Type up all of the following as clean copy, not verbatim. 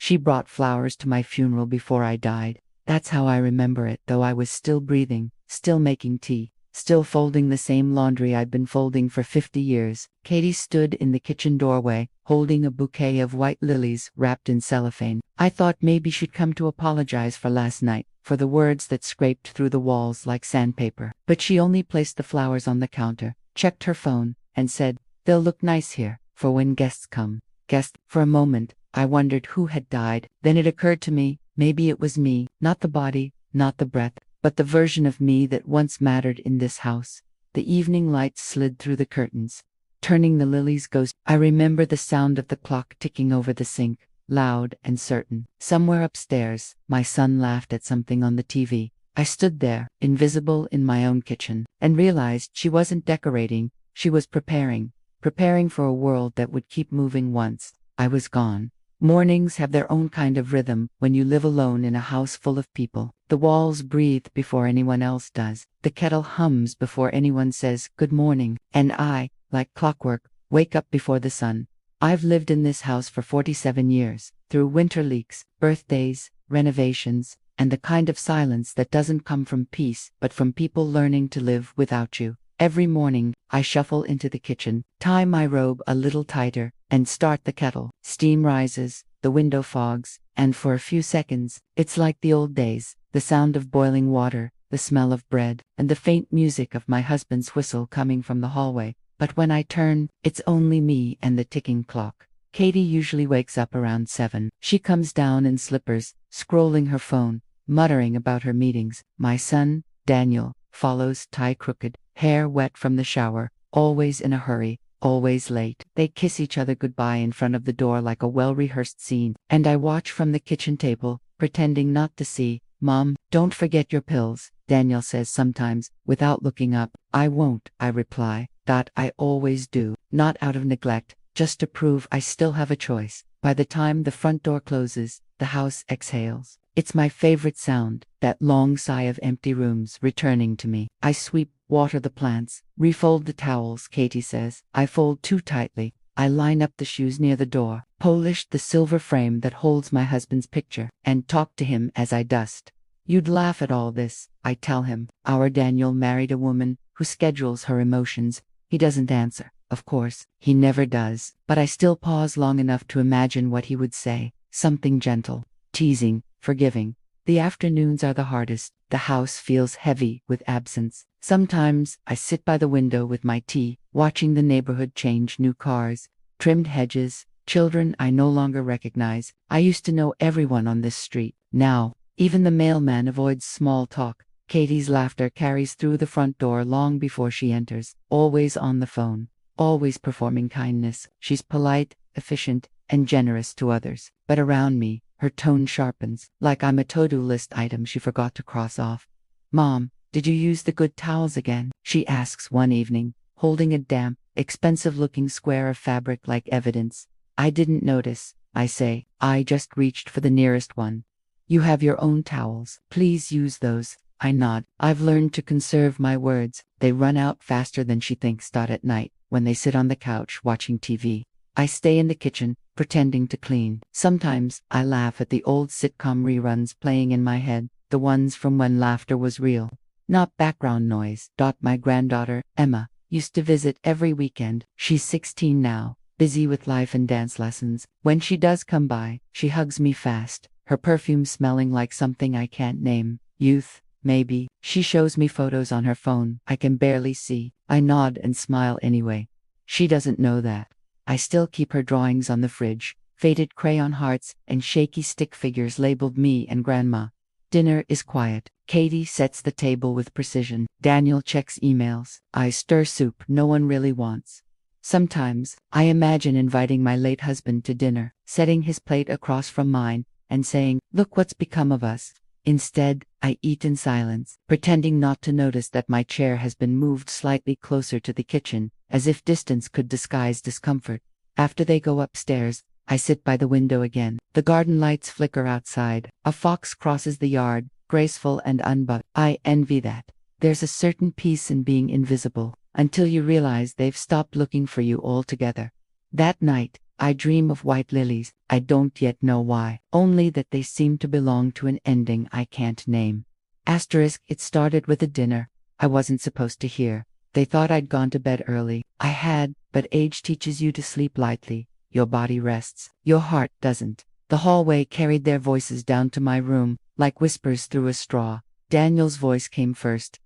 She brought flowers to my funeral before I died. That's how I remember it, though I was still breathing, still making tea, still folding the same laundry I'd been folding for 50 years. Katie stood in the kitchen doorway, holding a bouquet of white lilies wrapped in cellophane. I thought maybe she'd come to apologize for last night, for the words that scraped through the walls like sandpaper. But she only placed the flowers on the counter, checked her phone, and said, "They'll look nice here, for when guests come." Guests. For a moment, I wondered who had died. Then it occurred to me, maybe it was me, not the body, not the breath, but the version of me that once mattered in this house. The evening light slid through the curtains, turning the lilies ghost. I remember the sound of the clock ticking over the sink, loud and certain. Somewhere upstairs, my son laughed at something on the TV. I stood there, invisible in my own kitchen, and realized she wasn't decorating, she was preparing for a world that would keep moving once I was gone. Mornings have their own kind of rhythm when you live alone in a house full of people. The walls breathe before anyone else does. The kettle hums before anyone says good morning. And I, like clockwork, wake up before the sun. I've lived in this house for 47 years, through winter leaks, birthdays, renovations, and the kind of silence that doesn't come from peace, but from people learning to live without you. Every morning, I shuffle into the kitchen, tie my robe a little tighter, and start the kettle. Steam rises, the window fogs, and for a few seconds, it's like the old days, the sound of boiling water, the smell of bread, and the faint music of my husband's whistle coming from the hallway. But when I turn, it's only me and the ticking clock. Katie usually wakes up around 7. She comes down in slippers, scrolling her phone, muttering about her meetings. My son, Daniel, follows, tie crooked, hair wet from the shower, always in a hurry, always late. They kiss each other goodbye in front of the door like a well-rehearsed scene, and I watch from the kitchen table, pretending not to see. "Mom, don't forget your pills," Daniel says sometimes, without looking up. "I won't," I reply. "That I always do, not out of neglect, just to prove I still have a choice." By the time the front door closes, the house exhales. It's my favorite sound, that long sigh of empty rooms returning to me. I sweep, water the plants, refold the towels, Katie says. I fold too tightly. I line up the shoes near the door, polish the silver frame that holds my husband's picture, and talk to him as I dust. "You'd laugh at all this," I tell him. Our Daniel married a woman who schedules her emotions. He doesn't answer, of course. He never does. But I still pause long enough to imagine what he would say. Something gentle, teasing, forgiving. The afternoons are the hardest. The house feels heavy with absence. Sometimes I sit by the window with my tea, watching the neighborhood change. New cars, trimmed hedges, children I no longer recognize. I used to know everyone on this street. Now, even the mailman avoids small talk. Katie's laughter carries through the front door long before she enters. Always on the phone, always performing kindness. She's polite, efficient, and generous to others. But around me, her tone sharpens, like I'm a to-do list item she forgot to cross off. "Mom, did you use the good towels again?" she asks one evening, holding a damp, expensive-looking square of fabric like evidence. "I didn't notice," I say. "I just reached for the nearest one." "You have your own towels. Please use those." I nod. I've learned to conserve my words. They run out faster than she thinks. At night, when they sit on the couch watching TV, I stay in the kitchen, pretending to clean. Sometimes, I laugh at the old sitcom reruns playing in my head, the ones from when laughter was real, not background noise. My granddaughter, Emma, used to visit every weekend. She's 16 now, busy with life and dance lessons. When she does come by, she hugs me fast, her perfume smelling like something I can't name. Youth, maybe. She shows me photos on her phone I can barely see. I nod and smile anyway. She doesn't know that I still keep her drawings on the fridge, faded crayon hearts and shaky stick figures labeled me and Grandma. Dinner is quiet. Katie sets the table with precision. Daniel checks emails. I stir soup no one really wants. Sometimes, I imagine inviting my late husband to dinner, setting his plate across from mine, and saying, "Look what's become of us." Instead, I eat in silence, pretending not to notice that my chair has been moved slightly closer to the kitchen, as if distance could disguise discomfort. After they go upstairs, I sit by the window again. The garden lights flicker outside. A fox crosses the yard, graceful and unbucked. I envy that. There's a certain peace in being invisible, until you realize they've stopped looking for you altogether. That night, I dream of white lilies, I don't yet know why, only that they seem to belong to an ending I can't name. Asterisk, it started with a dinner I wasn't supposed to hear. They thought I'd gone to bed early. I had, but age teaches you to sleep lightly. Your body rests, your heart doesn't. The hallway carried their voices down to my room, like whispers through a straw. Daniel's voice came first.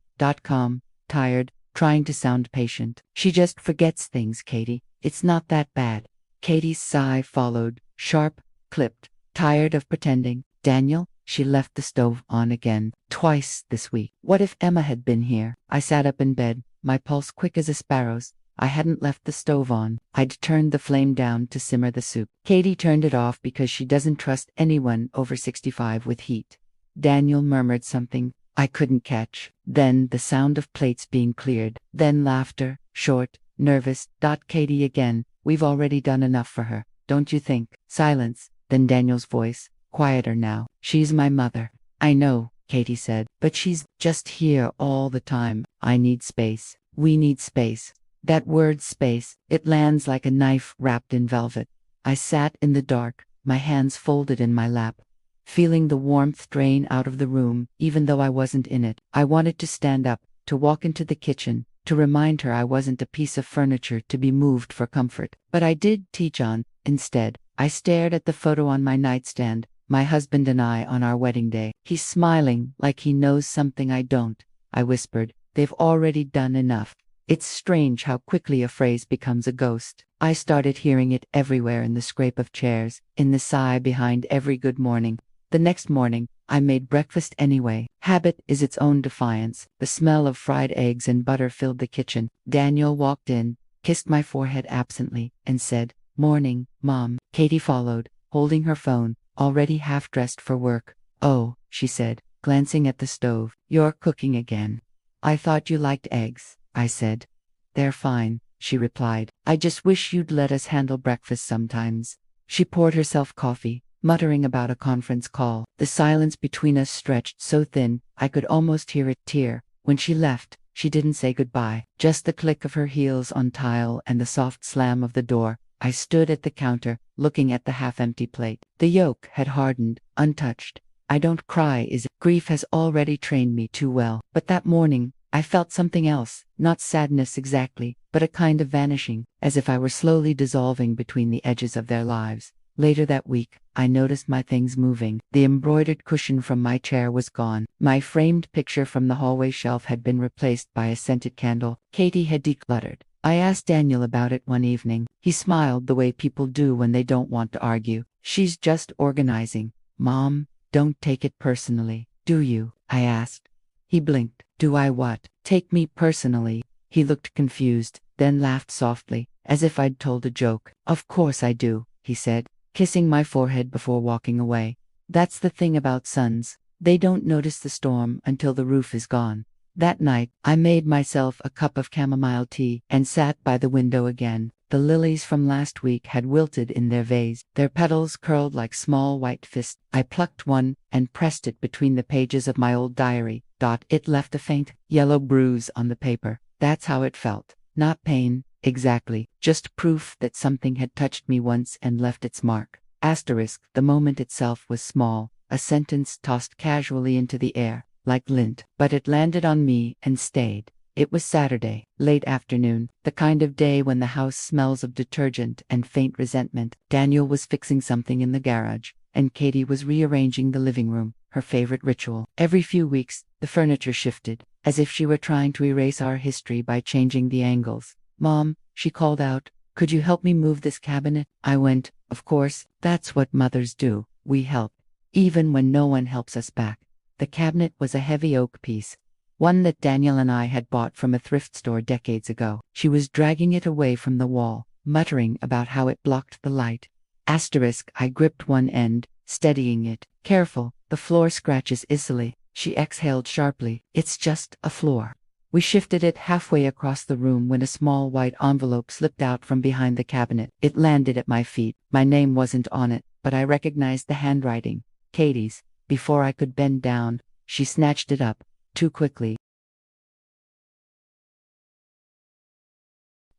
Calm, tired, trying to sound patient. She just forgets things, Katie. It's not that bad. Katie's sigh followed, sharp, clipped. Tired of pretending. Daniel? She left the stove on again, twice this week. What if Emma had been here? I sat up in bed, my pulse quick as a sparrow's. I hadn't left the stove on. I'd turned the flame down to simmer the soup. Katie turned it off because she doesn't trust anyone over 65 with heat. Daniel murmured something I couldn't catch. Then the sound of plates being cleared. Then laughter, short, nervous. Katie again. We've already done enough for her, don't you think? Silence. Then Daniel's voice, quieter now. She's my mother. I know, Katie said, but she's just here all the time. I need space. We need space. That word space, it lands like a knife wrapped in velvet. I sat in the dark, my hands folded in my lap, feeling the warmth drain out of the room, even though I wasn't in it. I wanted to stand up, to walk into the kitchen, to remind her I wasn't a piece of furniture to be moved for comfort. But I did teach on, instead. I stared at the photo on my nightstand, my husband and I on our wedding day. He's smiling like he knows something I don't. I whispered, they've already done enough. It's strange how quickly a phrase becomes a ghost. I started hearing it everywhere, in the scrape of chairs, in the sigh behind every good morning. The next morning, I made breakfast anyway. Habit is its own defiance. The smell of fried eggs and butter filled the kitchen. Daniel walked in, kissed my forehead absently, and said, "Morning, Mom." Katie followed, holding her phone, already half-dressed for work. "Oh," she said, glancing at the stove, "you're cooking again." "I thought you liked eggs," I said. "They're fine," she replied. "I just wish you'd let us handle breakfast sometimes." She poured herself coffee, muttering about a conference call. The silence between us stretched so thin, I could almost hear it tear. When she left, she didn't say goodbye, just the click of her heels on tile and the soft slam of the door. I stood at the counter, looking at the half-empty plate. The yolk had hardened, untouched. I don't cry, grief has already trained me too well. But that morning, I felt something else, not sadness exactly, but a kind of vanishing, as if I were slowly dissolving between the edges of their lives. Later that week, I noticed my things moving. The embroidered cushion from my chair was gone. My framed picture from the hallway shelf had been replaced by a scented candle. Katie had decluttered. I asked Daniel about it one evening. He smiled the way people do when they don't want to argue. "She's just organizing." "Mom, don't take it personally, do you?" I asked. He blinked. "Do I what? Take me personally?" He looked confused, then laughed softly, as if I'd told a joke. "Of course I do," he said, kissing my forehead before walking away. "That's the thing about sons. They don't notice the storm until the roof is gone." That night, I made myself a cup of chamomile tea and sat by the window again. The lilies from last week had wilted in their vase, their petals curled like small white fists. I plucked one and pressed it between the pages of my old diary. It left a faint, yellow bruise on the paper. That's how it felt. Not pain, exactly, just proof that something had touched me once and left its mark. Asterisk, the moment itself was small, a sentence tossed casually into the air, like lint, but it landed on me and stayed. It was Saturday, late afternoon, the kind of day when the house smells of detergent and faint resentment. Daniel was fixing something in the garage, and Katie was rearranging the living room, her favorite ritual. Every few weeks, the furniture shifted, as if she were trying to erase our history by changing the angles. "Mom," she called out, "could you help me move this cabinet?" I went, "Of course, that's what mothers do. We help, even when no one helps us back." The cabinet was a heavy oak piece, one that Daniel and I had bought from a thrift store decades ago. She was dragging it away from the wall, muttering about how it blocked the light. Asterisk, I gripped one end, steadying it. "Careful, the floor scratches easily." She exhaled sharply. "It's just a floor." We shifted it halfway across the room when a small white envelope slipped out from behind the cabinet. It landed at my feet. My name wasn't on it, but I recognized the handwriting. Katie's. Before I could bend down, she snatched it up, too quickly.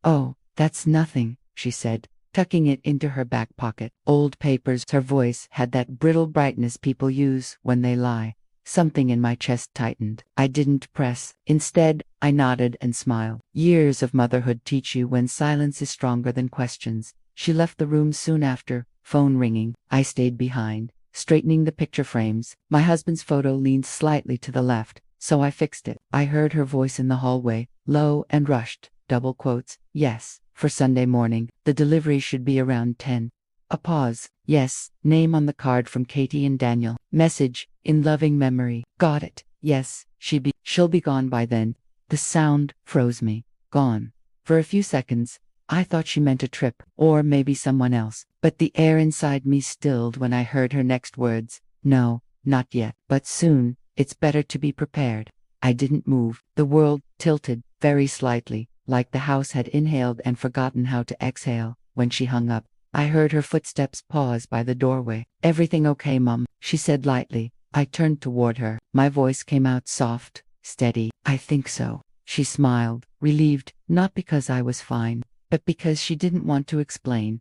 "Oh, that's nothing," she said, tucking it into her back pocket. Old papers. Her voice had that brittle brightness people use when they lie. Something in my chest tightened. I didn't press. Instead, I nodded and smiled. Years of motherhood teach you when silence is stronger than questions. She left the room soon after, phone ringing. I stayed behind, straightening the picture frames. My husband's photo leaned slightly to the left, so I fixed it. I heard her voice in the hallway, low and rushed, double quotes. Yes, for Sunday morning. The delivery should be around 10. A pause. Yes, name on the card from Katie and Daniel. Message, in loving memory. Got it. Yes, she'll be gone by then. The sound froze me. Gone. For a few seconds, I thought she meant a trip, or maybe someone else. But the air inside me stilled when I heard her next words. No, not yet. But soon. It's better to be prepared. I didn't move. The world tilted, very slightly, like the house had inhaled and forgotten how to exhale. When she hung up, I heard her footsteps pause by the doorway. Everything okay, Mum? She said lightly. I turned toward her. My voice came out soft, steady. I think so. She smiled, relieved, not because I was fine, but because she didn't want to explain.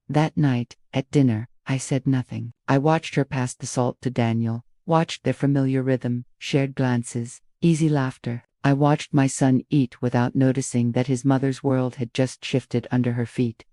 That night, at dinner, I said nothing. I watched her pass the salt to Daniel, watched their familiar rhythm, shared glances, easy laughter. I watched my son eat without noticing that his mother's world had just shifted under her feet.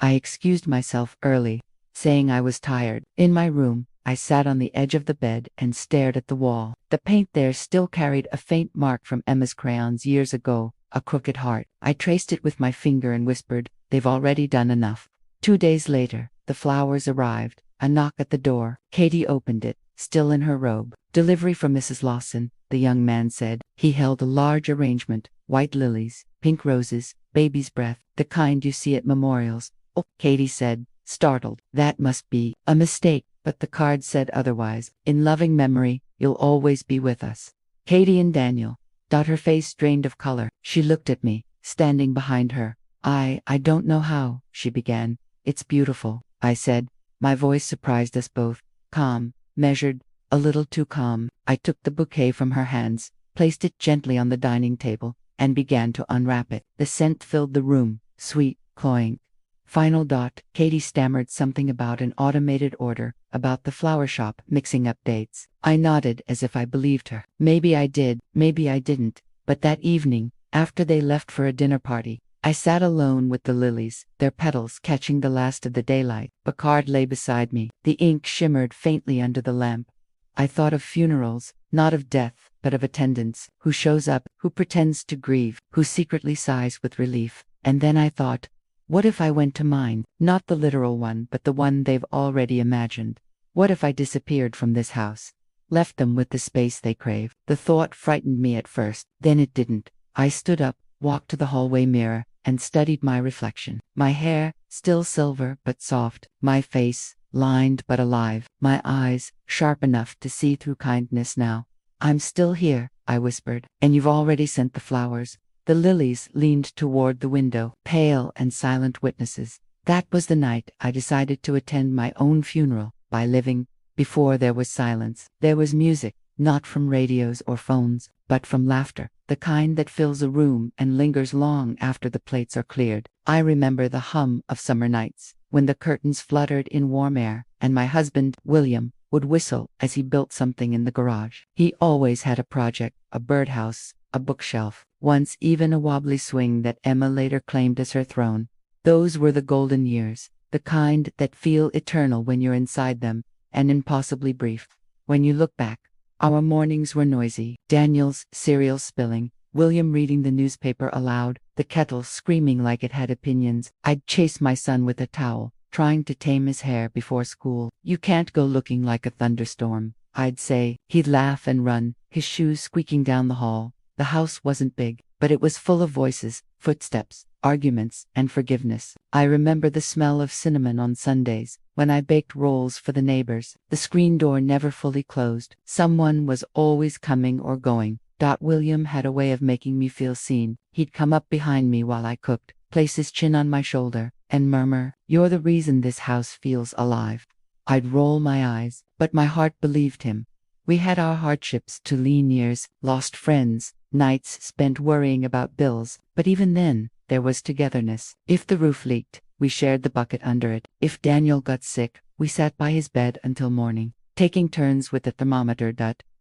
I excused myself early, saying I was tired. In my room, I sat on the edge of the bed and stared at the wall. The paint there still carried a faint mark from Emma's crayons years ago, a crooked heart. I traced it with my finger and whispered, "They've already done enough." 2 days later, the flowers arrived. A knock at the door. Katie opened it, still in her robe. "Delivery from Mrs. Lawson," the young man said. He held a large arrangement, white lilies, pink roses, baby's breath, the kind you see at memorials. "Oh," Katie said, startled. "That must be a mistake," but the card said otherwise. "In loving memory, you'll always be with us. Katie and Daniel." Her face drained of color. She looked at me, standing behind her. I don't know how," she began. "It's beautiful," I said. My voice surprised us both. Calm, measured, a little too calm. I took the bouquet from her hands, placed it gently on the dining table, and began to unwrap it. The scent filled the room, sweet, cloying. Final dot. Katie stammered something about an automated order, about the flower shop, mixing up dates. I nodded as if I believed her. Maybe I did, maybe I didn't. But that evening, after they left for a dinner party, I sat alone with the lilies, their petals catching the last of the daylight. The card lay beside me. The ink shimmered faintly under the lamp. I thought of funerals, not of death, but of attendance, who shows up, who pretends to grieve, who secretly sighs with relief. And then I thought, what if I went to mine? Not the literal one, but the one they've already imagined. What if I disappeared from this house? Left them with the space they crave. The thought frightened me at first, then it didn't. I stood up, walked to the hallway mirror, and studied my reflection. My hair, still silver but soft, my face, lined but alive, my eyes, sharp enough to see through kindness now. "I'm still here," I whispered, "and you've already sent the flowers." The lilies leaned toward the window, pale and silent witnesses. That was the night I decided to attend my own funeral, by living. Before there was silence, there was music, not from radios or phones, but from laughter, the kind that fills a room and lingers long after the plates are cleared. I remember the hum of summer nights, when the curtains fluttered in warm air, and my husband, William, would whistle as he built something in the garage. He always had a project, a birdhouse, a bookshelf, once even a wobbly swing that Emma later claimed as her throne. Those were the golden years, the kind that feel eternal when you're inside them, and impossibly brief. When you look back, our mornings were noisy. Daniel's cereal spilling, William reading the newspaper aloud, the kettle screaming like it had opinions. I'd chase my son with a towel, trying to tame his hair before school. "You can't go looking like a thunderstorm," I'd say. He'd laugh and run, his shoes squeaking down the hall. The house wasn't big, but it was full of voices, footsteps, arguments, and forgiveness. I remember the smell of cinnamon on Sundays, when I baked rolls for the neighbors. The screen door never fully closed. Someone was always coming or going. William had a way of making me feel seen. He'd come up behind me while I cooked, place his chin on my shoulder, and murmur, "You're the reason this house feels alive." I'd roll my eyes, but my heart believed him. We had our hardships, to lean years, lost friends, nights spent worrying about bills, but even then, there was togetherness. If the roof leaked, we shared the bucket under it. If Daniel got sick, we sat by his bed until morning, taking turns with the thermometer.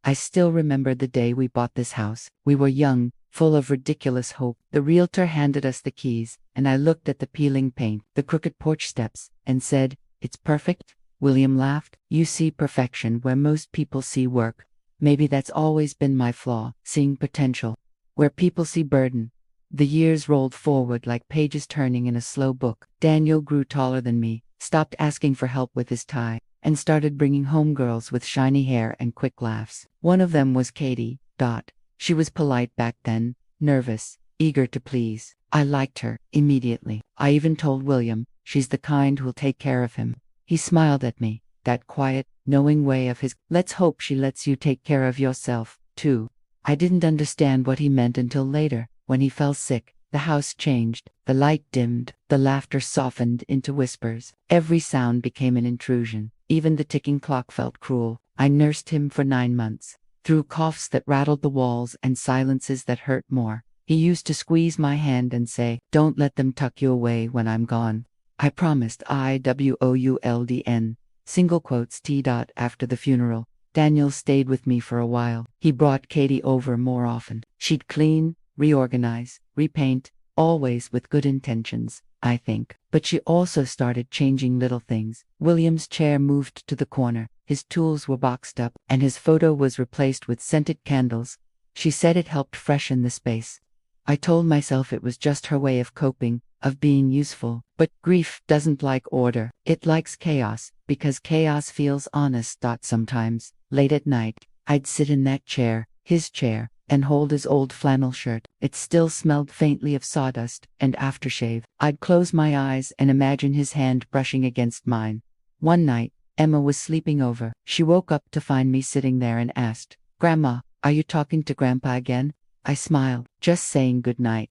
I still remember the day we bought this house. We were young, full of ridiculous hope. The realtor handed us the keys, and I looked at the peeling paint, the crooked porch steps, and said, "It's perfect." William laughed. "You see perfection where most people see work. Maybe that's always been my flaw, seeing potential where people see burden." The years rolled forward like pages turning in a slow book. Daniel grew taller than me, stopped asking for help with his tie, and started bringing home girls with shiny hair and quick laughs. One of them was Katie. She was polite back then, nervous, eager to please. I liked her immediately. I even told William, "She's the kind who'll take care of him." He smiled at me, that quiet, knowing way of his. "Let's hope she lets you take care of yourself, too." I didn't understand what he meant until later, when he fell sick. The house changed, the light dimmed, the laughter softened into whispers. Every sound became an intrusion. Even the ticking clock felt cruel. I nursed him for 9 months, through coughs that rattled the walls and silences that hurt more. He used to squeeze my hand and say, "Don't let them tuck you away when I'm gone." I promised. IWOULDN. Single quotes. After the funeral, Daniel stayed with me for a while. He brought Katie over more often. She'd clean, reorganize, repaint, always with good intentions, I think. But she also started changing little things. William's chair moved to the corner, his tools were boxed up, and his photo was replaced with scented candles. She said it helped freshen the space. I told myself it was just her way of coping, of being useful. But grief doesn't like order. It likes chaos, because chaos feels honest. Sometimes, late at night, I'd sit in that chair, his chair, and hold his old flannel shirt. It still smelled faintly of sawdust and aftershave. I'd close my eyes and imagine his hand brushing against mine. One night, Emma was sleeping over. She woke up to find me sitting there and asked, "Grandma, are you talking to Grandpa again?" I smiled, just saying good night.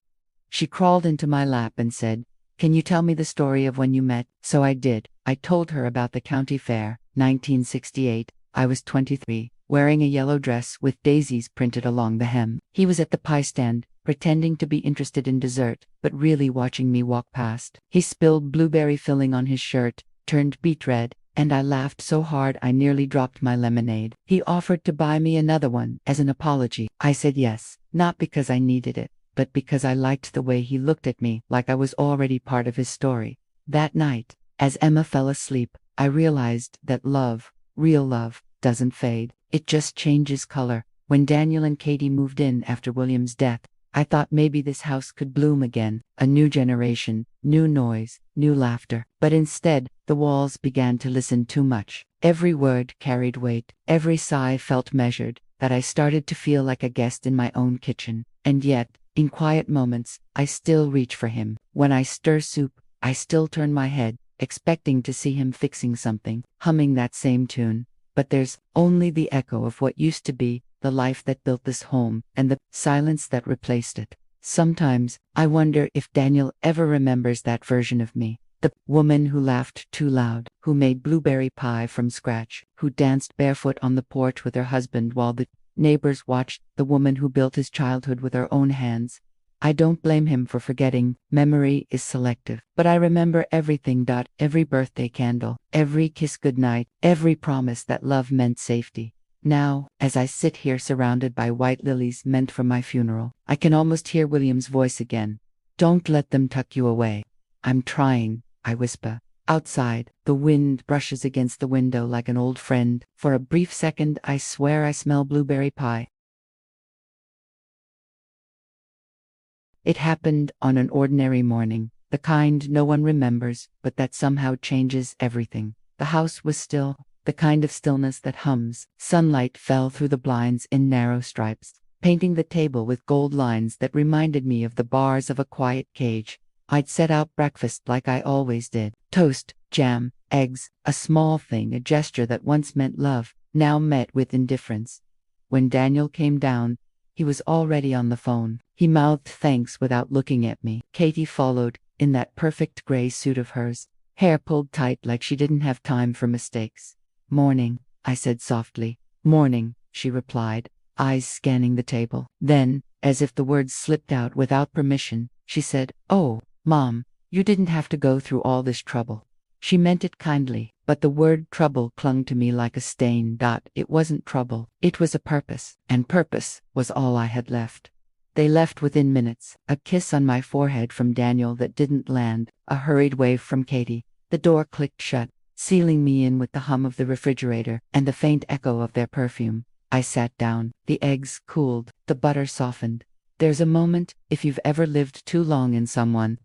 She crawled into my lap and said, "Can you tell me the story of when you met?" So I did. I told her about the county fair, 1968. I was 23, wearing a yellow dress with daisies printed along the hem. He was at the pie stand, pretending to be interested in dessert, but really watching me walk past. He spilled blueberry filling on his shirt, turned beet red, and I laughed so hard I nearly dropped my lemonade. He offered to buy me another one, as an apology. I said yes, not because I needed it, but because I liked the way he looked at me, like I was already part of his story. That night, as Emma fell asleep, I realized that love, real love, doesn't fade. It just changes color. When Daniel and Katie moved in after William's death, I thought maybe this house could bloom again. A new generation, new noise, new laughter. But instead, the walls began to listen too much. Every word carried weight. Every sigh felt measured, that I started to feel like a guest in my own kitchen. And yet, in quiet moments, I still reach for him. When I stir soup, I still turn my head, expecting to see him fixing something, humming that same tune. But there's only the echo of what used to be, the life that built this home, and the silence that replaced it. Sometimes, I wonder if Daniel ever remembers that version of me. The woman who laughed too loud, who made blueberry pie from scratch, who danced barefoot on the porch with her husband while the neighbors watched, the woman who built his childhood with her own hands. I don't blame him for forgetting. Memory is selective. But I remember everything. Every birthday candle, every kiss goodnight, every promise that love meant safety. Now, as I sit here surrounded by white lilies meant for my funeral, I can almost hear William's voice again. "Don't let them tuck you away." "I'm trying," I whisper. Outside, the wind brushes against the window like an old friend. For a brief second, I swear I smell blueberry pie. It happened on an ordinary morning, the kind no one remembers, but that somehow changes everything. The house was still, the kind of stillness that hums. Sunlight fell through the blinds in narrow stripes, painting the table with gold lines that reminded me of the bars of a quiet cage. I'd set out breakfast like I always did. Toast, jam, eggs, a small thing, a gesture that once meant love, now met with indifference. When Daniel came down, he was already on the phone. He mouthed thanks without looking at me. Katie followed, in that perfect gray suit of hers, hair pulled tight like she didn't have time for mistakes. "Morning," I said softly. "Morning," she replied, eyes scanning the table. Then, as if the words slipped out without permission, she said, "Oh, Mom, You didn't have to go through all this trouble." She meant it kindly, but the word trouble clung to me like a stain. It wasn't trouble, it was a purpose, and purpose was all I had left. They left within minutes, a kiss on my forehead from Daniel that didn't land, a hurried wave from Katie. The door clicked shut, sealing me in with the hum of the refrigerator and the faint echo of their perfume. I sat down, the eggs cooled, the butter softened. There's a moment, if you've ever lived too long in someone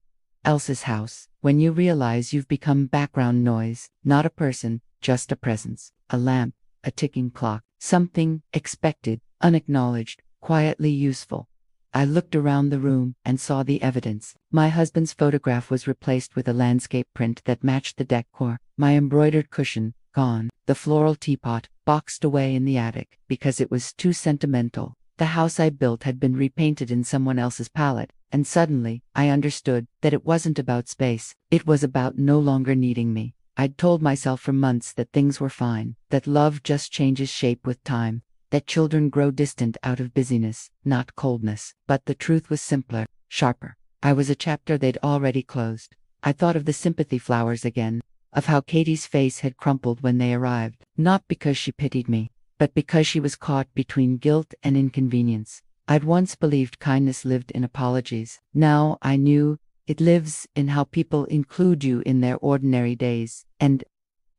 else's house, when you realize you've become background noise, not a person, just a presence, a lamp, a ticking clock, something expected, unacknowledged, quietly useful. I looked around the room and saw the evidence. My husband's photograph was replaced with a landscape print that matched the decor. My embroidered cushion, gone. The floral teapot, boxed away in the attic, because it was too sentimental. The house I built had been repainted in someone else's palette, and suddenly, I understood that it wasn't about space. It was about no longer needing me. I'd told myself for months that things were fine, that love just changes shape with time, that children grow distant out of busyness, not coldness. But the truth was simpler, sharper. I was a chapter they'd already closed. I thought of the sympathy flowers again, of how Katie's face had crumpled when they arrived, not because she pitied me, but because she was caught between guilt and inconvenience. I'd once believed kindness lived in apologies. Now I knew it lives in how people include you in their ordinary days, and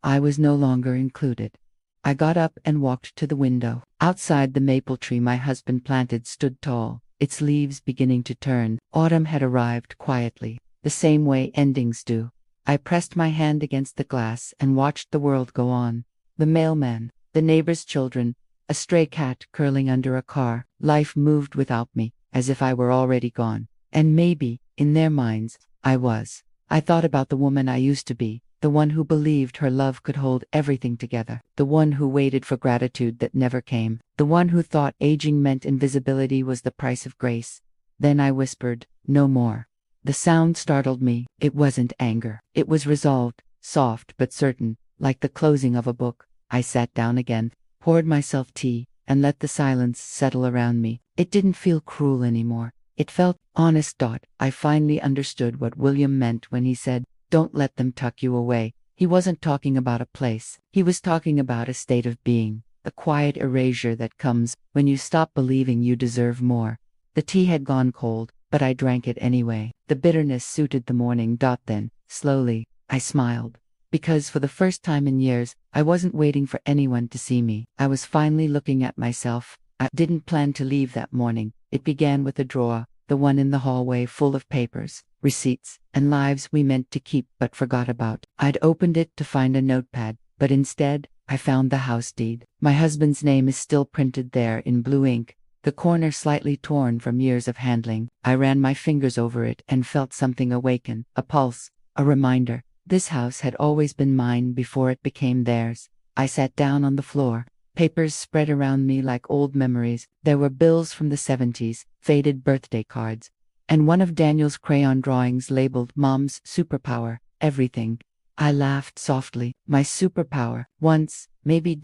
I was no longer included. I got up and walked to the window. Outside, the maple tree my husband planted stood tall, its leaves beginning to turn. Autumn had arrived quietly, the same way endings do. I pressed my hand against the glass and watched the world go on. The mailman, the neighbor's children, a stray cat curling under a car. Life moved without me, as if I were already gone. And maybe, in their minds, I was. I thought about the woman I used to be, the one who believed her love could hold everything together, the one who waited for gratitude that never came, the one who thought aging meant invisibility was the price of grace. Then I whispered, "No more." The sound startled me. It wasn't anger. It was resolved, soft but certain, like the closing of a book. I sat down again, poured myself tea, and let the silence settle around me. It didn't feel cruel anymore. It felt honest. I finally understood what William meant when he said, "Don't let them tuck you away." He wasn't talking about a place. He was talking about a state of being, the quiet erasure that comes when you stop believing you deserve more. The tea had gone cold, but I drank it anyway. The bitterness suited the morning. Then, slowly, I smiled. Because for the first time in years, I wasn't waiting for anyone to see me. I was finally looking at myself. I didn't plan to leave that morning. It began with a drawer, the one in the hallway, full of papers, receipts, and lives we meant to keep but forgot about. I'd opened it to find a notepad, but instead, I found the house deed. My husband's name is still printed there in blue ink, the corner slightly torn from years of handling. I ran my fingers over it and felt something awaken, a pulse, a reminder. This house had always been mine before it became theirs. I sat down on the floor. Papers spread around me like old memories. There were bills from the 70s, faded birthday cards, and one of Daniel's crayon drawings labeled "Mom's Superpower, Everything." I laughed softly. My superpower. Once, maybe.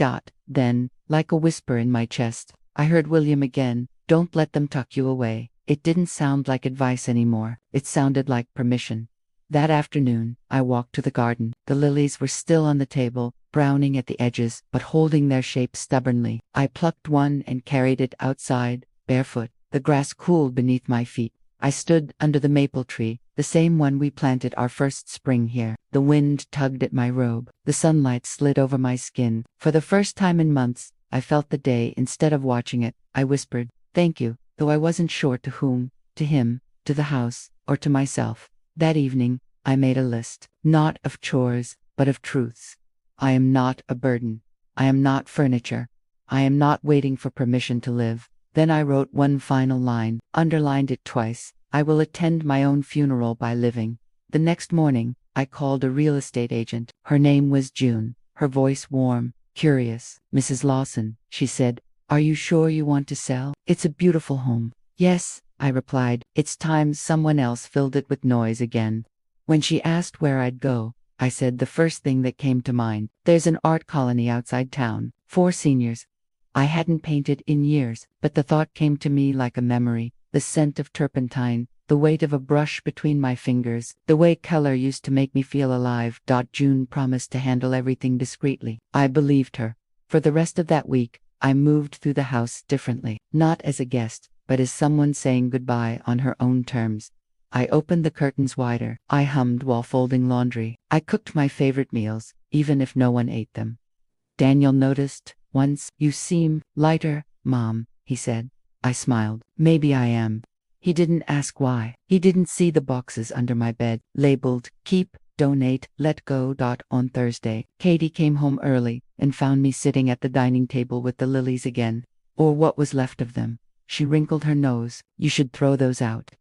Then, like a whisper in my chest, I heard William again. "Don't let them tuck you away." It didn't sound like advice anymore. It sounded like permission. That afternoon, I walked to the garden. The lilies were still on the table, browning at the edges, but holding their shape stubbornly. I plucked one and carried it outside, barefoot. The grass cooled beneath my feet. I stood under the maple tree, the same one we planted our first spring here. The wind tugged at my robe. The sunlight slid over my skin. For the first time in months, I felt the day instead of watching it. I whispered, "Thank you," though I wasn't sure to whom, to him, to the house, or to myself. That evening, I made a list, not of chores, but of truths. I am not a burden. I am not furniture. I am not waiting for permission to live. Then I wrote one final line, underlined it twice. I will attend my own funeral by living. The next morning, I called a real estate agent. Her name was June, her voice warm, curious. "Mrs. Lawson," she said, "are you sure you want to sell? It's a beautiful home." "Yes," I replied. "It's time someone else filled it with noise again." When she asked where I'd go, I said the first thing that came to mind. "There's an art colony outside town, 4 seniors." I hadn't painted in years, but the thought came to me like a memory. The scent of turpentine, the weight of a brush between my fingers, the way color used to make me feel alive. June promised to handle everything discreetly. I believed her. For the rest of that week, I moved through the house differently, not as a guest, but as someone saying goodbye on her own terms. I opened the curtains wider. I hummed while folding laundry. I cooked my favorite meals, even if no one ate them. Daniel noticed once. "You seem lighter, Mom," he said. I smiled. "Maybe I am." He didn't ask why. He didn't see the boxes under my bed, labeled "Keep, Donate, Let Go." On Thursday, Katie came home early and found me sitting at the dining table with the lilies again, or what was left of them. She wrinkled her nose. "You should throw those out."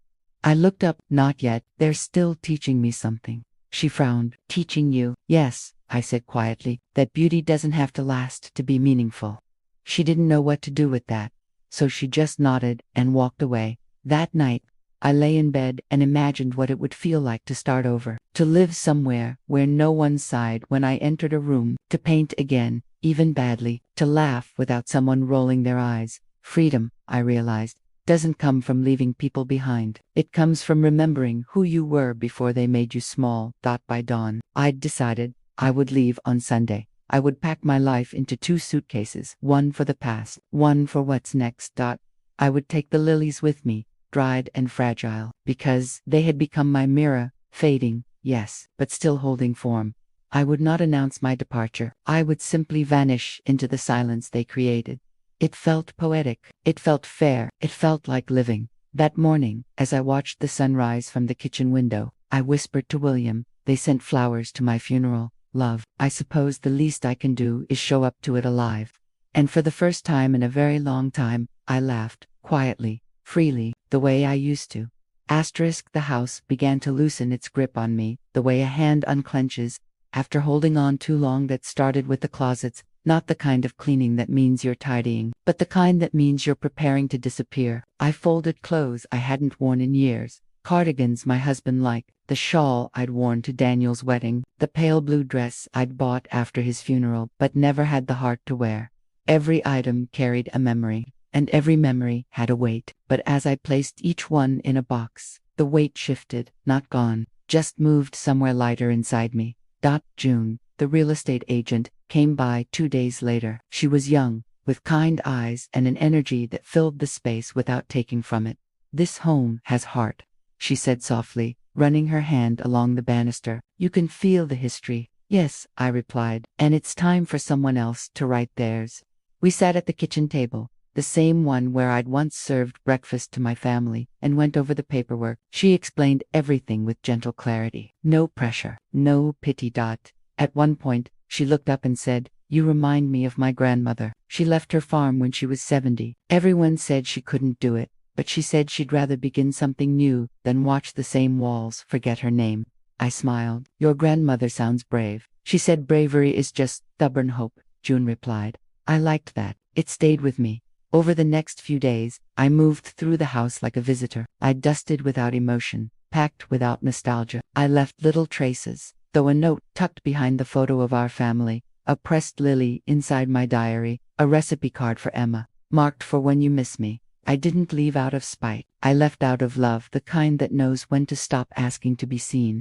I looked up. "Not yet. They're still teaching me something." She frowned. "Teaching you?" "Yes," I said quietly, "that beauty doesn't have to last to be meaningful." She didn't know what to do with that, so she just nodded and walked away. That night, I lay in bed and imagined what it would feel like to start over, to live somewhere where no one sighed when I entered a room, to paint again, even badly, to laugh without someone rolling their eyes. Freedom, I realized, doesn't come from leaving people behind. It comes from remembering who you were before they made you small. By dawn, I'd decided I would leave on Sunday. I would pack my life into 2 suitcases, one for the past, one for what's next. I would take the lilies with me, dried and fragile, because they had become my mirror, fading, yes, but still holding form. I would not announce my departure. I would simply vanish into the silence they created. It felt poetic. It felt fair. It felt like living. That morning, as I watched the sunrise from the kitchen window, I whispered to William, "They sent flowers to my funeral. Love, I suppose the least I can do is show up to it alive." And for the first time in a very long time, I laughed, quietly, freely, the way I used to. The house began to loosen its grip on me, the way a hand unclenches after holding on too long. That started with the closets, not the kind of cleaning that means you're tidying, but the kind that means you're preparing to disappear. I folded clothes I hadn't worn in years, cardigans my husband liked, the shawl I'd worn to Daniel's wedding, the pale blue dress I'd bought after his funeral but never had the heart to wear. Every item carried a memory, and every memory had a weight. But as I placed each one in a box, the weight shifted, not gone, just moved somewhere lighter inside me. June, the real estate agent, came by 2 days later. She was young, with kind eyes and an energy that filled the space without taking from it. "This home has heart," she said softly, running her hand along the banister. "You can feel the history." "Yes," I replied, "and it's time for someone else to write theirs." We sat at the kitchen table, the same one where I'd once served breakfast to my family, and went over the paperwork. She explained everything with gentle clarity. No pressure, no pity. At one point, she looked up and said, "You remind me of my grandmother. She left her farm when she was 70. Everyone said she couldn't do it, but she said she'd rather begin something new than watch the same walls forget her name." I smiled. "Your grandmother sounds brave." She said, "Bravery is just stubborn hope," June replied. I liked that. It stayed with me. Over the next few days, I moved through the house like a visitor. I dusted without emotion, packed without nostalgia. I left little traces, though a note tucked behind the photo of our family, a pressed lily inside my diary, a recipe card for Emma, marked for when you miss me. I didn't leave out of spite. I left out of love, the kind that knows when to stop asking to be seen.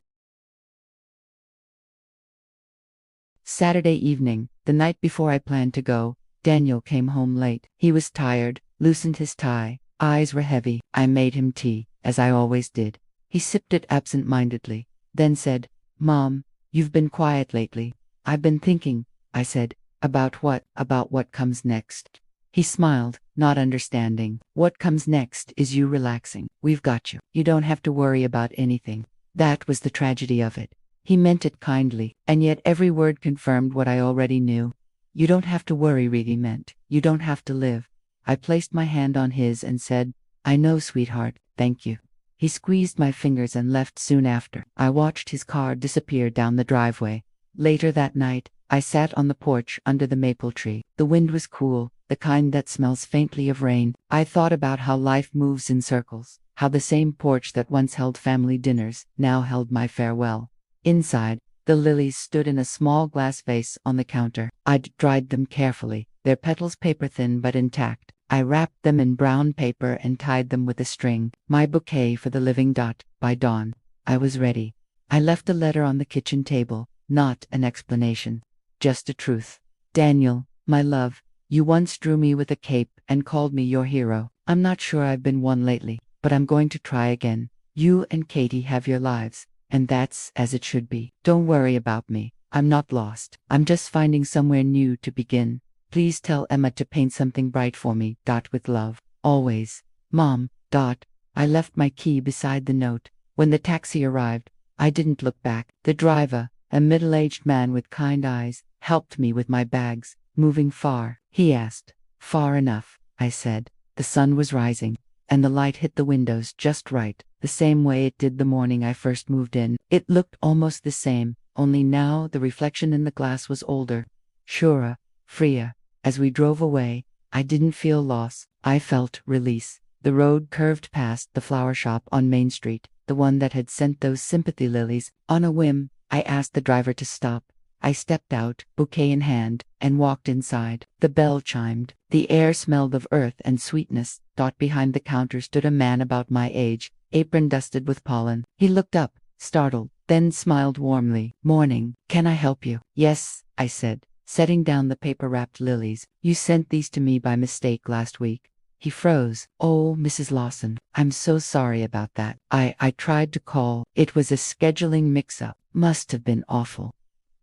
Saturday evening, the night before I planned to go, Daniel came home late. He was tired, loosened his tie, eyes were heavy. I made him tea, as I always did. He sipped it absent-mindedly, then said, "Mom, you've been quiet lately." "I've been thinking," I said. About what?" "About what comes next." He smiled, not understanding. "What comes next is you relaxing. We've got you. You don't have to worry about anything." That was the tragedy of it. He meant it kindly, and yet every word confirmed what I already knew. "You don't have to worry," really meant, "you don't have to live." I placed my hand on his and said, "I know, sweetheart, thank you." He squeezed my fingers and left soon after. I watched his car disappear down the driveway. Later that night, I sat on the porch under the maple tree. The wind was cool, the kind that smells faintly of rain. I thought about how life moves in circles, how the same porch that once held family dinners now held my farewell. Inside, the lilies stood in a small glass vase on the counter. I'd dried them carefully, their petals paper-thin but intact. I wrapped them in brown paper and tied them with a string. My bouquet for the living. By dawn, I was ready. I left a letter on the kitchen table, not an explanation, just a truth. Daniel, my love, you once drew me with a cape and called me your hero. I'm not sure I've been one lately, but I'm going to try again. You and Katie have your lives, and that's as it should be. Don't worry about me. I'm not lost. I'm just finding somewhere new to begin. Please tell Emma to paint something bright for me. With love. Always. Mom. I left my key beside the note. When the taxi arrived, I didn't look back. The driver, a middle-aged man with kind eyes, helped me with my bags. Moving far? He asked. Far enough, I said. The sun was rising, and the light hit the windows just right, the same way it did the morning I first moved in. It looked almost the same, only now the reflection in the glass was older, surer, freer. As we drove away, I didn't feel loss, I felt release. The road curved past the flower shop on Main Street, the one that had sent those sympathy lilies. On a whim, I asked the driver to stop. I stepped out, bouquet in hand, and walked inside. The bell chimed. The air smelled of earth and sweetness. Behind the counter stood a man about my age, apron dusted with pollen. He looked up, startled, then smiled warmly. Morning, can I help you? Yes, I said, setting down the paper-wrapped lilies. You sent these to me by mistake last week. He froze. Oh, Mrs. Lawson, I'm so sorry about that. I tried to call. It was a scheduling mix-up. Must have been awful.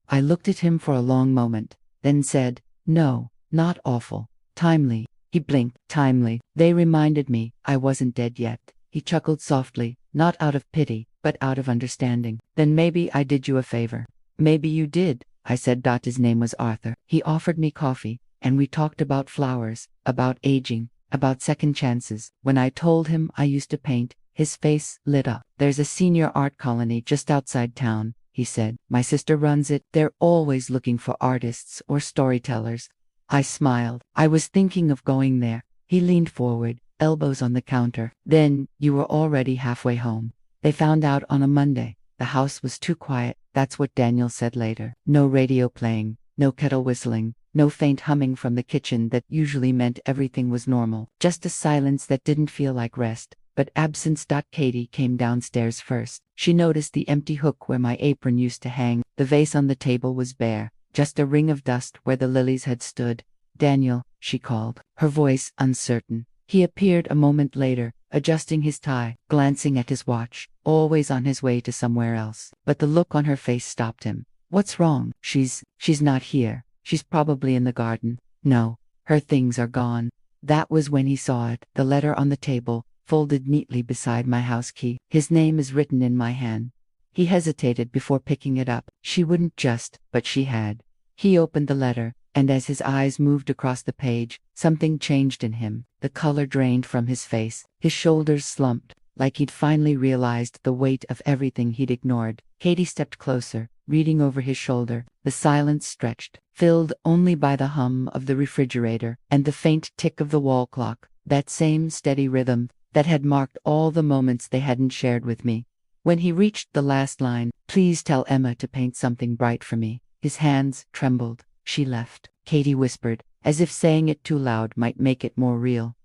I looked at him for a long moment, then said, no, not awful. Timely. He blinked. Timely. They reminded me I wasn't dead yet. He chuckled softly, not out of pity, but out of understanding. Then maybe I did you a favor. Maybe you did, I said. His name was Arthur. He offered me coffee, and we talked about flowers, about aging, about second chances. When I told him I used to paint, his face lit up. There's a senior art colony just outside town, he said. My sister runs it. They're always looking for artists or storytellers. I smiled. I was thinking of going there. He leaned forward, elbows on the counter. Then, you were already halfway home. They found out on a Monday. The house was too quiet. That's what Daniel said later. No radio playing, no kettle whistling, no faint humming from the kitchen that usually meant everything was normal. Just a silence that didn't feel like rest. But absence. Katie came downstairs first. She noticed the empty hook where my apron used to hang. The vase on the table was bare, just a ring of dust where the lilies had stood. Daniel, she called, her voice uncertain. He appeared a moment later, adjusting his tie, glancing at his watch, always on his way to somewhere else. But the look on her face stopped him. What's wrong? She's not here. She's probably in the garden. No, her things are gone. That was when he saw it, the letter on the table, folded neatly beside my house key. His name is written in my hand. He hesitated before picking it up. She wouldn't just, but she had. He opened the letter, and as his eyes moved across the page, something changed in him. The color drained from his face. His shoulders slumped, like he'd finally realized the weight of everything he'd ignored. Katie stepped closer, reading over his shoulder. The silence stretched, filled only by the hum of the refrigerator and the faint tick of the wall clock, that same steady rhythm that had marked all the moments they hadn't shared with me. When he reached the last line, please tell Emma to paint something bright for me, his hands trembled. She left, Katie whispered, as if saying it too loud might make it more real.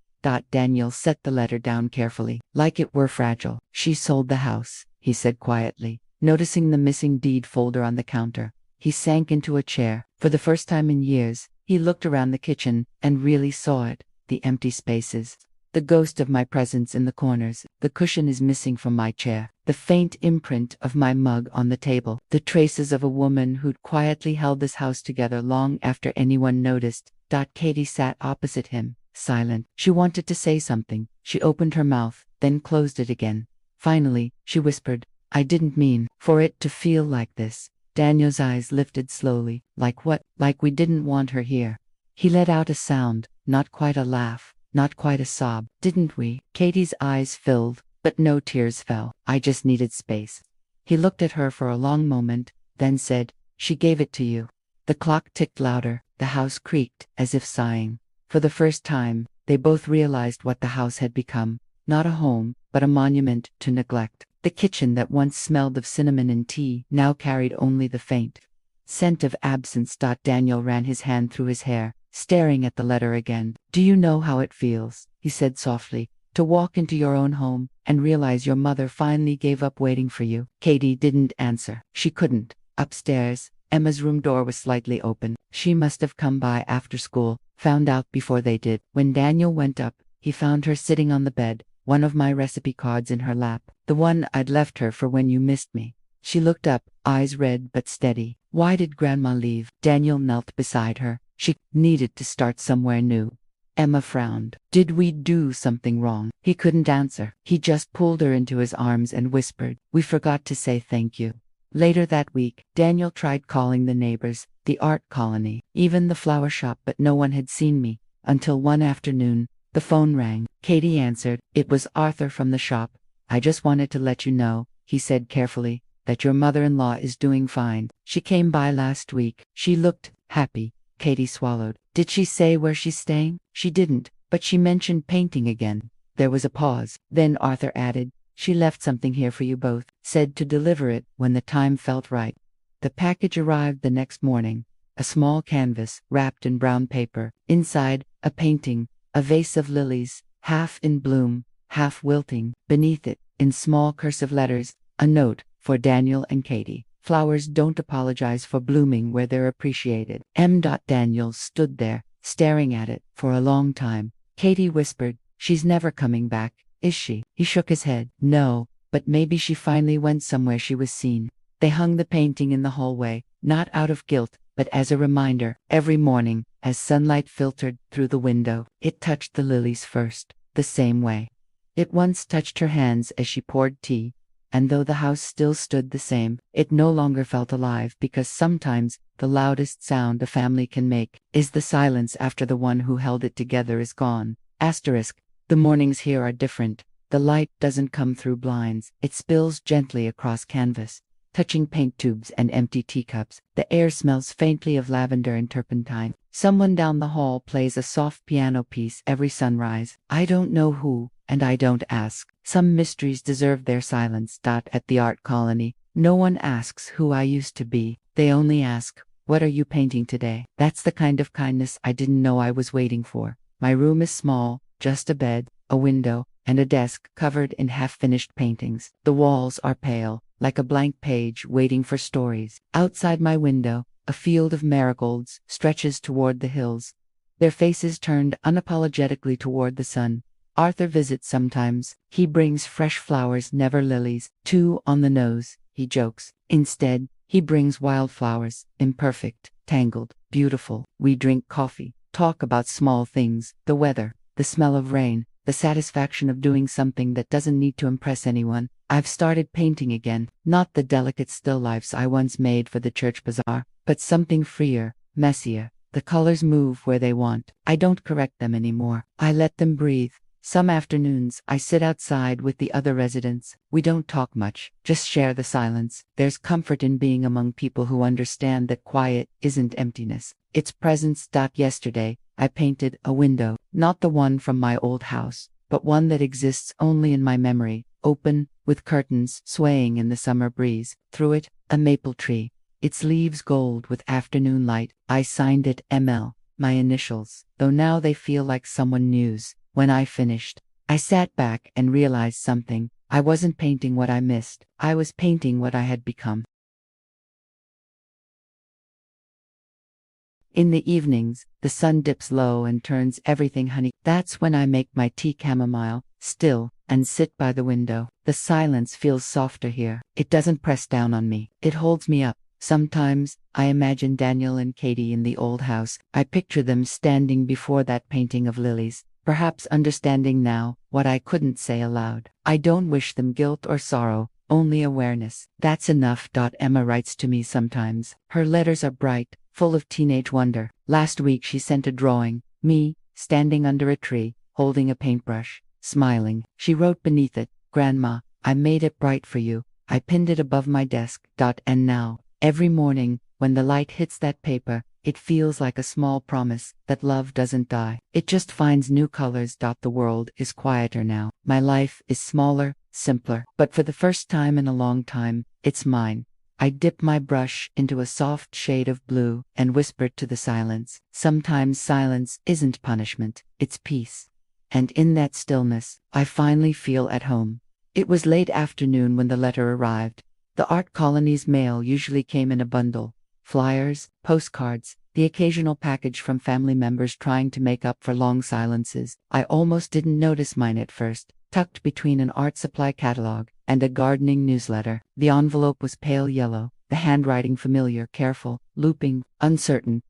Daniel set the letter down carefully, like it were fragile. She sold the house, he said quietly, noticing the missing deed folder on the counter. He sank into a chair. For the first time in years, he looked around the kitchen and really saw it, the empty spaces. The ghost of my presence in the corners. The cushion is missing from my chair. The faint imprint of my mug on the table. The traces of a woman who'd quietly held this house together long after anyone noticed. Katie sat opposite him, silent. She wanted to say something. She opened her mouth, then closed it again. Finally, she whispered, I didn't mean for it to feel like this. Daniel's eyes lifted slowly. Like what? Like we didn't want her here. He let out a sound, not quite a laugh. Not quite a sob. Didn't we? Katie's eyes filled, but no tears fell. I just needed space. He looked at her for a long moment, then said, she gave it to you. The clock ticked louder. The house creaked, as if sighing. For the first time, they both realized what the house had become. Not a home, but a monument to neglect. The kitchen that once smelled of cinnamon and tea now carried only the faint scent of absence. Daniel ran his hand through his hair. staring at the letter again. Do you know how it feels, he said softly, to walk into your own home and realize your mother finally gave up waiting for you? Katie didn't answer. She couldn't. Upstairs, Emma's room door was slightly open. She must have come by after school, found out before they did. When Daniel went up, he found her sitting on the bed, one of my recipe cards in her lap, the one I'd left her for when you missed me. She looked up, eyes red but steady. Why did Grandma leave? Daniel knelt beside her. She needed to start somewhere new. Emma frowned. Did we do something wrong? He couldn't answer. He just pulled her into his arms and whispered, we forgot to say thank you. Later that week, Daniel tried calling the neighbors, the art colony, even the flower shop, but no one had seen me, until one afternoon, the phone rang. Katie answered. It was Arthur from the shop. I just wanted to let you know, he said carefully, that your mother-in-law is doing fine. She came by last week. She looked happy. Katie swallowed. Did she say where she's staying? She didn't, but she mentioned painting again. There was a pause. Then Arthur added, she left something here for you both, said to deliver it when the time felt right. The package arrived the next morning. A small canvas, wrapped in brown paper. Inside, a painting, a vase of lilies, half in bloom, half wilting. Beneath it, in small cursive letters, a note, for Daniel and Katie. Flowers don't apologize for blooming where they're appreciated. M. Daniel stood there, staring at it, for a long time. Katie whispered, she's never coming back, is she? He shook his head. No, but maybe she finally went somewhere she was seen. They hung the painting in the hallway, not out of guilt, but as a reminder. Every morning, as sunlight filtered through the window, it touched the lilies first, the same way. It once touched her hands as she poured tea, and though the house still stood the same, it no longer felt alive, because sometimes the loudest sound a family can make is the silence after the one who held it together is gone. Asterisk. The mornings here are different. The light doesn't come through blinds. It spills gently across canvas, touching paint tubes and empty teacups. The air smells faintly of lavender and turpentine. Someone down the hall plays a soft piano piece every sunrise. I don't know who, and I don't ask. Some mysteries deserve their silence. At the art colony, no one asks who I used to be. They only ask, what are you painting today? That's the kind of kindness I didn't know I was waiting for. My room is small, just a bed, a window, and a desk covered in half-finished paintings. The walls are pale, like a blank page waiting for stories. Outside my window, a field of marigolds stretches toward the hills, their faces turned unapologetically toward the sun. Arthur visits sometimes. He brings fresh flowers, never lilies, too on the nose, he jokes. Instead, he brings wildflowers, imperfect, tangled, beautiful. We drink coffee, talk about small things, the weather, the smell of rain, the satisfaction of doing something that doesn't need to impress anyone. I've started painting again, not the delicate still lifes I once made for the church bazaar, but something freer, messier. The colors move where they want. I don't correct them anymore. I let them breathe. Some afternoons, I sit outside with the other residents. We don't talk much, just share the silence. There's comfort in being among people who understand that quiet isn't emptiness. It's presence. Yesterday, I painted a window, not the one from my old house, but one that exists only in my memory, open, with curtains swaying in the summer breeze. Through it, a maple tree, its leaves gold with afternoon light. I signed it ML, my initials, though now they feel like someone new's. When I finished, I sat back and realized something. I wasn't painting what I missed. I was painting what I had become. In the evenings, the sun dips low and turns everything honey. That's when I make my tea chamomile, still, and sit by the window. The silence feels softer here. It doesn't press down on me. It holds me up. Sometimes, I imagine Daniel and Katie in the old house. I picture them standing before that painting of lilies, perhaps understanding now what I couldn't say aloud. I don't wish them guilt or sorrow, only awareness. That's enough. Emma writes to me sometimes. Her letters are bright, full of teenage wonder. Last week she sent a drawing, me, standing under a tree, holding a paintbrush, smiling. She wrote beneath it, Grandma, I made it bright for you. I pinned it above my desk. And now, every morning, when the light hits that paper, it feels like a small promise that love doesn't die. It just finds new colors. The world is quieter now. My life is smaller, simpler, but for the first time in a long time, it's mine. I dipped my brush into a soft shade of blue and whispered to the silence. Sometimes silence isn't punishment, it's peace. And in that stillness, I finally feel at home. It was late afternoon when the letter arrived. The art colony's mail usually came in a bundle. Flyers, postcards, the occasional package from family members trying to make up for long silences. I almost didn't notice mine at first, tucked between an art supply catalog and a gardening newsletter. The envelope was pale yellow, the handwriting familiar, careful, looping, uncertain.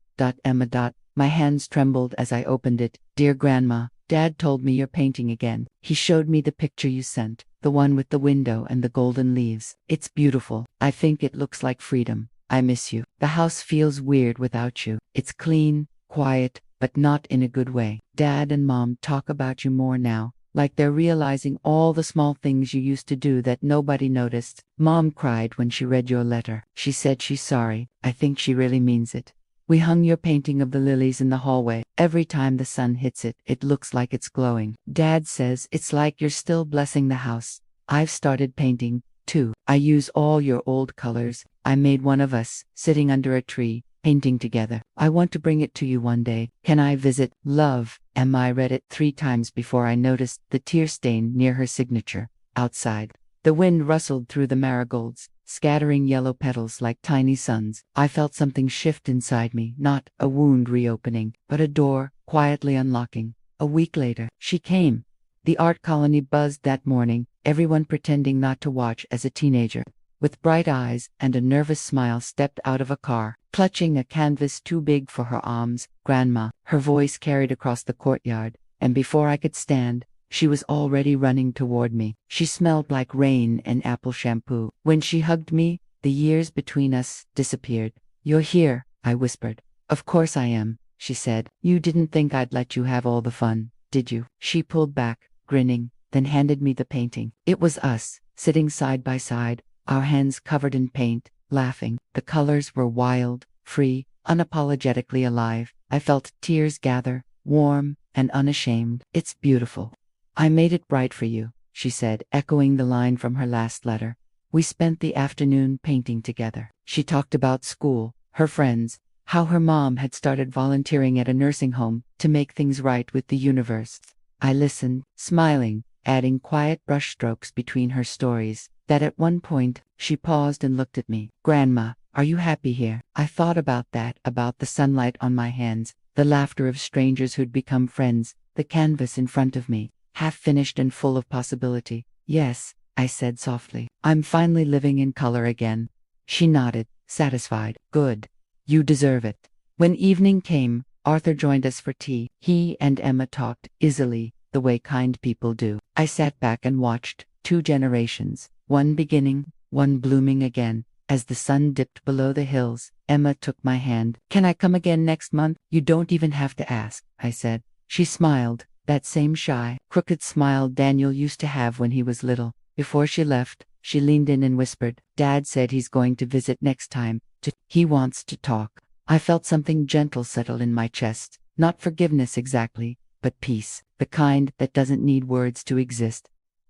Emma. My hands trembled as I opened it. Dear Grandma, Dad told me you're painting again. He showed me the picture you sent, the one with the window and the golden leaves. It's beautiful. I think it looks like freedom. I miss you. The house feels weird without you. It's clean, quiet, but not in a good way. Dad and Mom talk about you more now, like they're realizing all the small things you used to do that nobody noticed. Mom cried when she read your letter. She said she's sorry. I think she really means it. We hung your painting of the lilies in the hallway. Every time the sun hits it, it looks like it's glowing. Dad says it's like you're still blessing the house. I've started painting, too. I use all your old colors. I made one of us, sitting under a tree, painting together. I want to bring it to you one day. Can I visit? Love, Emma. I read it 3 times before I noticed the tear stain near her signature. Outside, the wind rustled through the marigolds, scattering yellow petals like tiny suns. I felt something shift inside me, not a wound reopening, but a door quietly unlocking. A week later, she came. The art colony buzzed that morning, everyone pretending not to watch as a teenager, with bright eyes and a nervous smile, stepped out of a car, clutching a canvas too big for her arms. Grandma, her voice carried across the courtyard, and before I could stand, she was already running toward me. She smelled like rain and apple shampoo. When she hugged me, the years between us disappeared. You're here, I whispered. Of course I am, she said. You didn't think I'd let you have all the fun, did you? She pulled back, grinning, then handed me the painting. It was us, sitting side by side, our hands covered in paint, laughing. The colors were wild, free, unapologetically alive. I felt tears gather, warm and unashamed. It's beautiful. I made it bright for you, she said, echoing the line from her last letter. We spent the afternoon painting together. She talked about school, her friends, how her mom had started volunteering at a nursing home to make things right with the universe. I listened, smiling, adding quiet brushstrokes between her stories. That at one point, she paused and looked at me. Grandma, are you happy here? I thought about that, about the sunlight on my hands, the laughter of strangers who'd become friends, the canvas in front of me, half finished and full of possibility. Yes, I said softly. I'm finally living in color again. She nodded, satisfied. Good. You deserve it. When evening came, Arthur joined us for tea. He and Emma talked, easily, the way kind people do. I sat back and watched, 2 generations, one beginning, one blooming again. As the sun dipped below the hills, Emma took my hand. Can I come again next month? You don't even have to ask, I said. She smiled, that same shy, crooked smile Daniel used to have when he was little. Before she left, she leaned in and whispered, Dad said he's going to visit next time. He wants to talk. I felt something gentle settle in my chest. Not forgiveness exactly, but peace, the kind that doesn't need words to exist.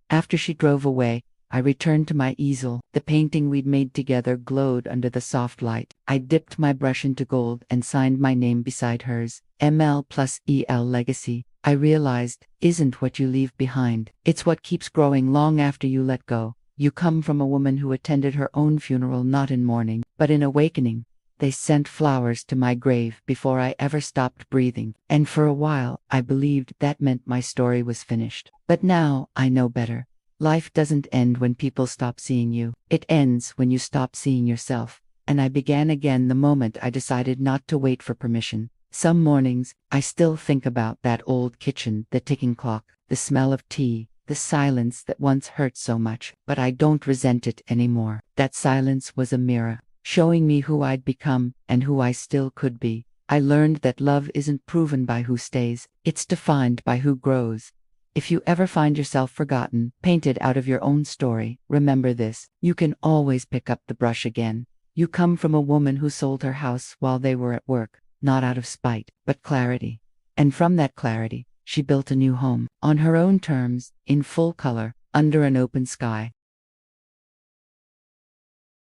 After she drove away, I returned to my easel. The painting we'd made together glowed under the soft light. I dipped my brush into gold and signed my name beside hers. ML+EL legacy, I realized, isn't what you leave behind. It's what keeps growing long after you let go. You come from a woman who attended her own funeral not in mourning, but in awakening. They sent flowers to my grave before I ever stopped breathing, and for a while I believed that meant my story was finished. But now I know better. Life doesn't end when people stop seeing you. It ends when you stop seeing yourself. And I began again the moment I decided not to wait for permission. Some mornings, I still think about that old kitchen, the ticking clock, the smell of tea, the silence that once hurt so much, but I don't resent it anymore. That silence was a mirror, showing me who I'd become and who I still could be. I learned that love isn't proven by who stays, it's defined by who grows. If you ever find yourself forgotten, painted out of your own story, remember this: you can always pick up the brush again. You come from a woman who sold her house while they were at work, not out of spite, but clarity. And from that clarity, she built a new home, on her own terms, in full color, under an open sky.